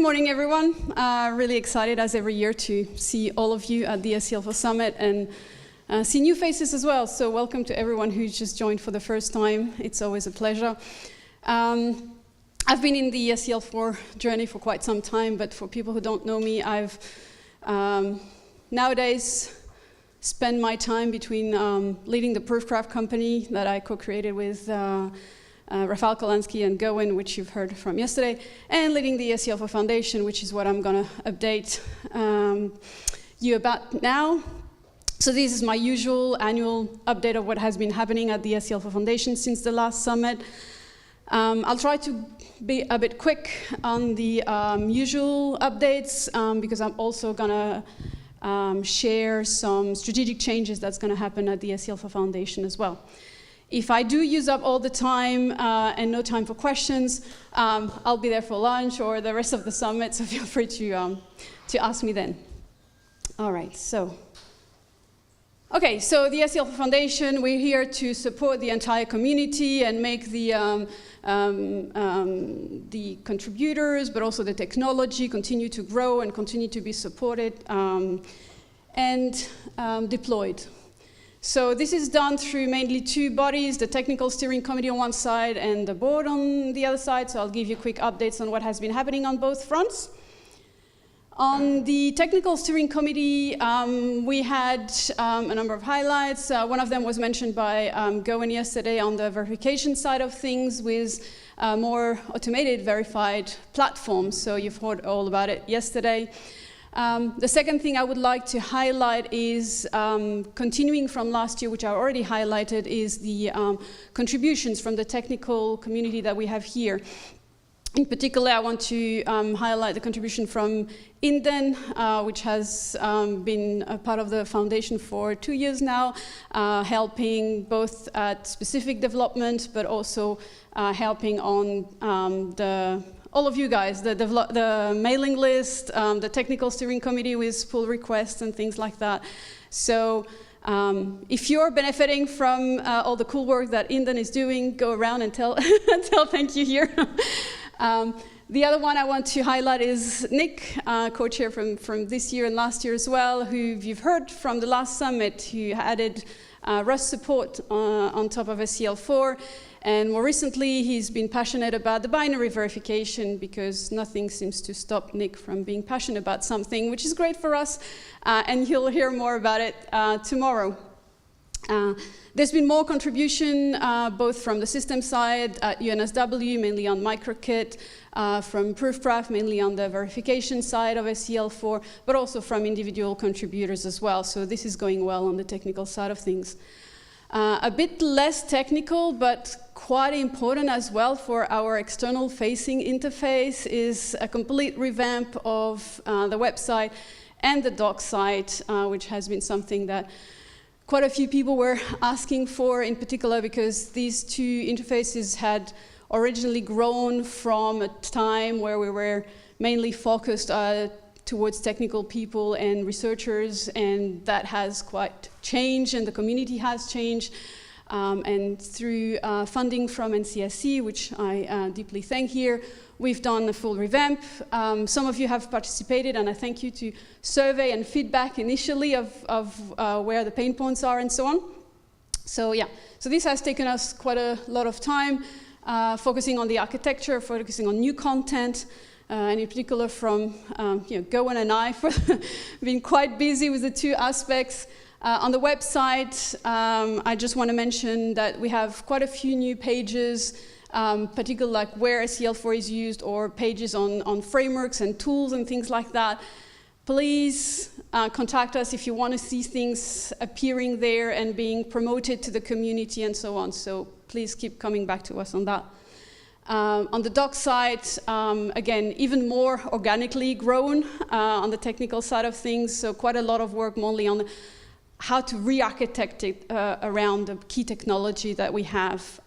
morning, everyone. Really excited as every year to see all of you at the seL4 Summit and see new faces as well. So welcome to everyone who's just joined for the first time. It's always a pleasure. I've been in the seL4 journey for quite some time, but for people who don't know me, I've nowadays spend my time between leading the Proofcraft company that I co-created with Rafał Kolański and Gowen, which you've heard from yesterday, and leading the seL4 Foundation, which is what I'm going to update you about now. So this is my usual annual update of what has been happening at the seL4 Foundation since the last summit. I'll try to be a bit quick on the usual updates because I'm also going to share some strategic changes that's going to happen at the seL4 Foundation as well. If I do use up all the time and no time for questions, I'll be there for lunch or the rest of the summit, so feel free to ask me then. All right, so. Okay, so the seL4 Foundation, we're here to support the entire community and make the contributors, but also the technology continue to grow and continue to be supported and deployed. So this is done through mainly two bodies, the Technical Steering Committee on one side and the board on the other side. So I'll give you quick updates on what has been happening on both fronts. On the Technical Steering Committee, we had a number of highlights. One of them was mentioned by Gowen yesterday on the verification side of things with more automated verified platforms. So you've heard all about it yesterday. The second thing I would like to highlight is, continuing from last year, which I already highlighted, is the contributions from the technical community that we have here. In particular, I want to highlight the contribution from Inden, which has been a part of the foundation for 2 years now, helping both at specific development, but also helping on all of you guys, the mailing list, the technical steering committee with pull requests and things like that. So if you're benefiting from all the cool work that Inden is doing, go around and tell thank you here. The other one I want to highlight is Nick, co-chair from this year and last year as well, who you've heard from the last summit, who added Rust support on top of seL4. And more recently, he's been passionate about the binary verification because nothing seems to stop Nick from being passionate about something, which is great for us. And you'll hear more about it tomorrow. There's been more contribution both from the system side at UNSW, mainly on MicroKit, from Proofcraft, mainly on the verification side of seL4, but also from individual contributors as well. So this is going well on the technical side of things. A bit less technical, but quite important as well for our external facing interface is a complete revamp of the website and the doc site, which has been something that quite a few people were asking for, in particular because these two interfaces had originally grown from a time where we were mainly focused towards technical people and researchers, and that has quite changed, and the community has changed. And through funding from NCSC, which I deeply thank here, we've done a full revamp. Some of you have participated, and I thank you to survey and feedback initially of where the pain points are and so on. So yeah, so this has taken us quite a lot of time, focusing on the architecture, focusing on new content, and in particular from Gowen and I for being quite busy with the two aspects. On the website, I just want to mention that we have quite a few new pages, particularly like where seL4 is used, or pages on frameworks and tools and things like that. Please contact us if you want to see things appearing there and being promoted to the community and so on. So please keep coming back to us on that. On the doc side, again, even more organically grown on the technical side of things. So quite a lot of work mainly on how to re-architect it around the key technology that we have.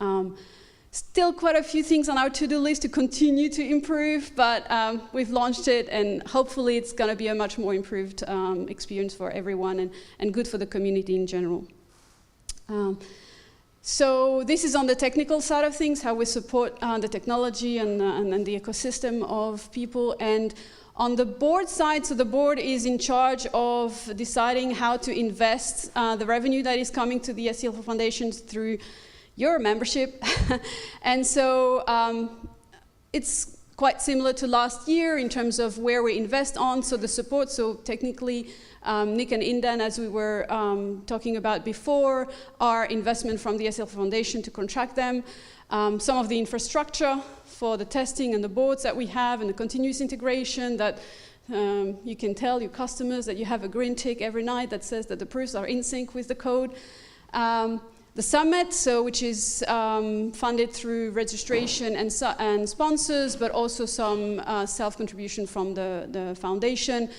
Still quite a few things on our to-do list to continue to improve, but we've launched it, and hopefully it's going to be a much more improved experience for everyone and good for the community in general. So this is on the technical side of things, how we support the technology and the ecosystem of people. And on the board side, so the board is in charge of deciding how to invest the revenue that is coming to the seL4 Foundation through your membership. And so it's quite similar to last year in terms of where we invest on, so the support. So technically, Nick and Indan, as we were talking about before, are investment from the seL4 Foundation to contract them. Some of the infrastructure for the testing and the boards that we have and the continuous integration that you can tell your customers that you have a green tick every night that says that the proofs are in sync with the code. The summit, which is funded through registration and sponsors, but also some self-contribution from the foundation.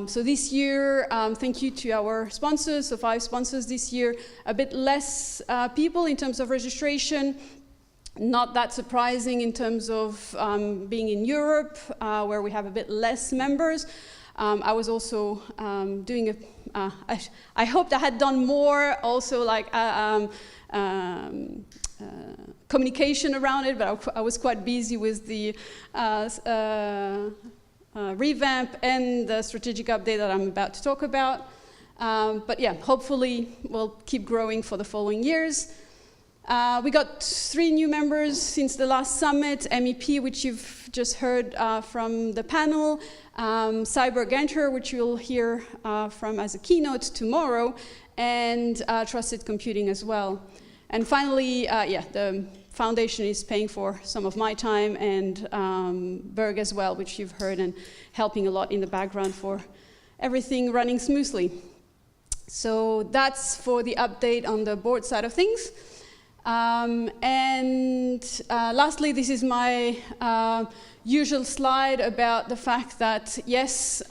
So this year, thank you to our sponsors, so 5 sponsors this year, a bit less people in terms of registration. Not that surprising in terms of being in Europe, where we have a bit less members. I was also doing I hoped I had done more also like communication around it, but I was quite busy with the revamp and the strategic update that I'm about to talk about. But yeah, hopefully we'll keep growing for the following years. We got 3 new members since the last summit, MEP, which you've just heard from the panel, Cyber Ganter, which you'll hear from as a keynote tomorrow, and Trusted Computing as well. And finally, the foundation is paying for some of my time, and Berg as well, which you've heard, and helping a lot in the background for everything running smoothly. So that's for the update on the board side of things. Lastly, this is my usual slide about the fact that, yes,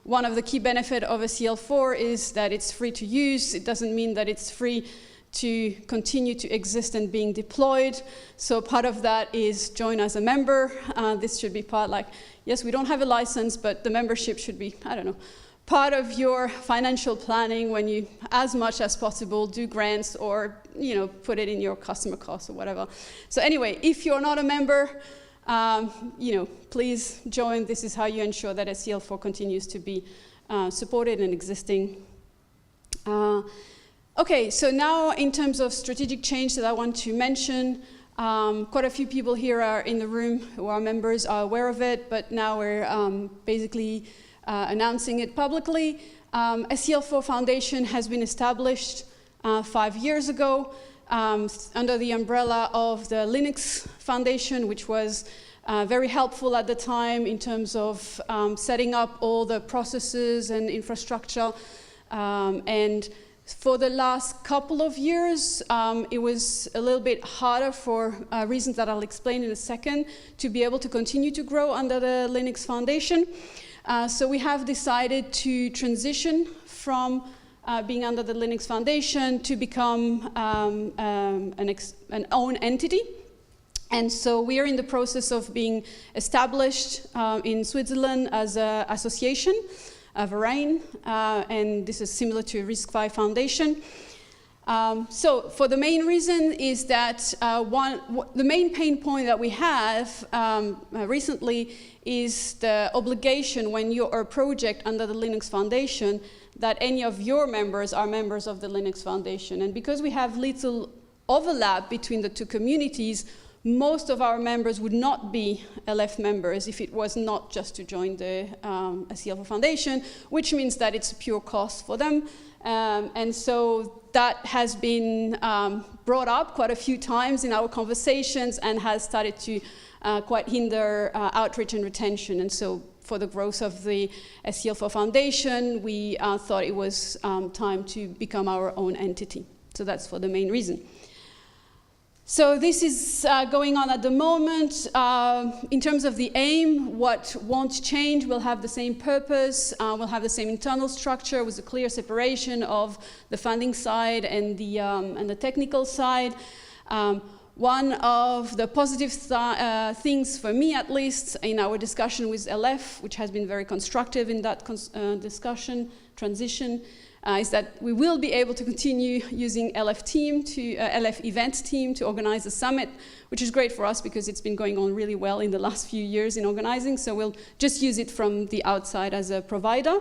one of the key benefits of a seL4 is that it's free to use. It doesn't mean that it's free to continue to exist and being deployed. So part of that is join as a member. This should be part like, yes, we don't have a license, but the membership should be, I don't know, part of your financial planning when you, as much as possible, do grants or, you know, put it in your customer costs or whatever. So anyway, if you're not a member, you know, please join. This is how you ensure that a seL4 continues to be supported and existing. Okay, so now in terms of strategic change that I want to mention, quite a few people here are in the room who are members, are aware of it, but now we're basically announcing it publicly. A seL4 Foundation has been established 5 years ago under the umbrella of the Linux Foundation, which was very helpful at the time in terms of setting up all the processes and infrastructure. And for the last couple of years, it was a little bit harder for reasons that I'll explain in a second to be able to continue to grow under the Linux Foundation. So we have decided to transition from being under the Linux Foundation to become an own entity. And so we are in the process of being established in Switzerland as an association, a Verein, and this is similar to RISC-V Foundation. So for the main reason is that the main pain point that we have recently is the obligation when you're a project under the Linux Foundation that any of your members are members of the Linux Foundation. And because we have little overlap between the two communities, most of our members would not be LF members if it was not just to join the seL4 Foundation, which means that it's a pure cost for them. And so that has been brought up quite a few times in our conversations and has started to quite hinder outreach and retention. And so for the growth of the seL4 Foundation, we thought it was time to become our own entity. So that's for the main reason. So this is going on at the moment. In terms of the aim, what won't change, we'll have the same purpose, we'll have the same internal structure with a clear separation of the funding side and the technical side. One of the positive things for me, at least, in our discussion with LF, which has been very constructive in that discussion, transition, is that we will be able to continue using LF event team to organize the summit, which is great for us because it's been going on really well in the last few years in organizing. So we'll just use it from the outside as a provider.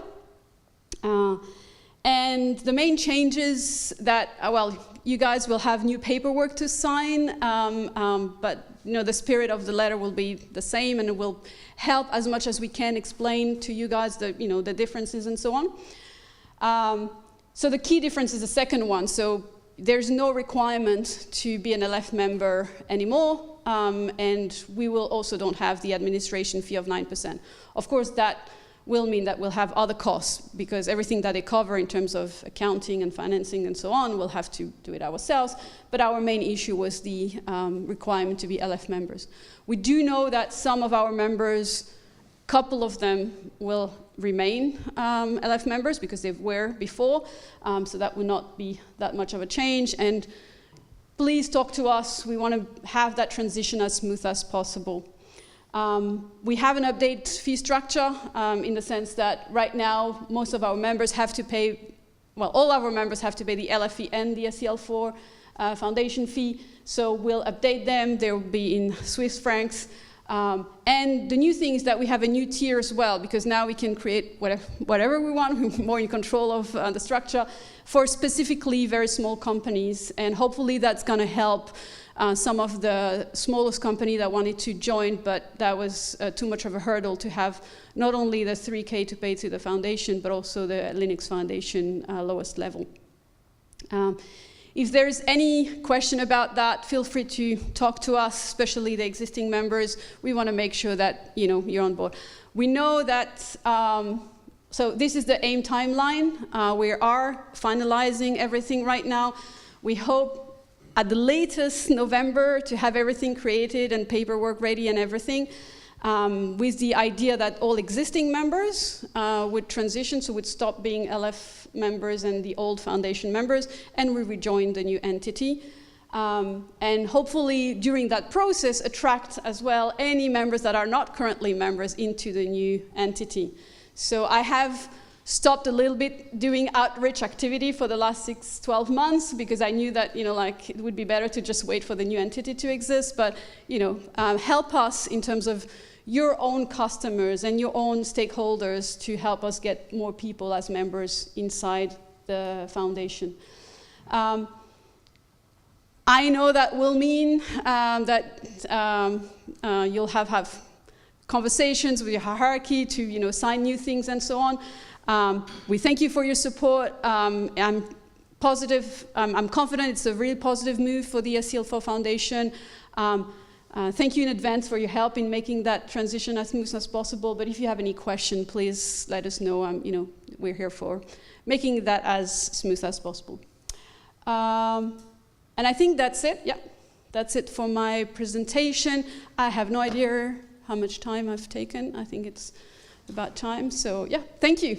And the main changes that, well, you guys will have new paperwork to sign, but the spirit of the letter will be the same, and it will help as much as we can explain to you guys the differences and so on. So the key difference is the second one. So there's no requirement to be an LF member anymore, and we will also don't have the administration fee of 9%. Of course, that will mean that we'll have other costs, because everything that they cover in terms of accounting and financing and so on, we'll have to do it ourselves. But our main issue was the requirement to be LF members. We do know that some of our members, a couple of them will remain LF members because they were before, so that will not be that much of a change. And please talk to us. We want to have that transition as smooth as possible. We have an update fee structure in the sense that right now most of our members have to pay, well, all our members have to pay the LF fee and the seL4 foundation fee. So we'll update them. They will be in Swiss francs. And the new thing is that we have a new tier as well, because now we can create whatever we want. We're more in control of the structure for specifically very small companies. And hopefully that's going to help some of the smallest company that wanted to join, but that was too much of a hurdle to have not only the 3K to pay to the foundation, but also the Linux Foundation lowest level. If there's any question about that, feel free to talk to us, especially the existing members. We want to make sure that you're on board. We know that, so this is the AIM timeline. We are finalizing everything right now. We hope at the latest November to have everything created and paperwork ready and everything, with the idea that all existing members would transition, so would stop being LF members and the old foundation members, and we rejoin the new entity. And hopefully during that process attract as well any members that are not currently members into the new entity. So I have stopped a little bit doing outreach activity for the last 6-12 months because I knew that it would be better to just wait for the new entity to exist. But help us in terms of your own customers and your own stakeholders to help us get more people as members inside the foundation. I know that will mean that you'll have conversations with your hierarchy to sign new things and so on. We thank you for your support. I'm positive, I'm confident it's a really positive move for the seL4 Foundation. Thank you in advance for your help in making that transition as smooth as possible. But if you have any question, please let us know. We're here for making that as smooth as possible. And I think that's it. Yeah, that's it for my presentation. I have no idea how much time I've taken. I think it's about time. So yeah, thank you.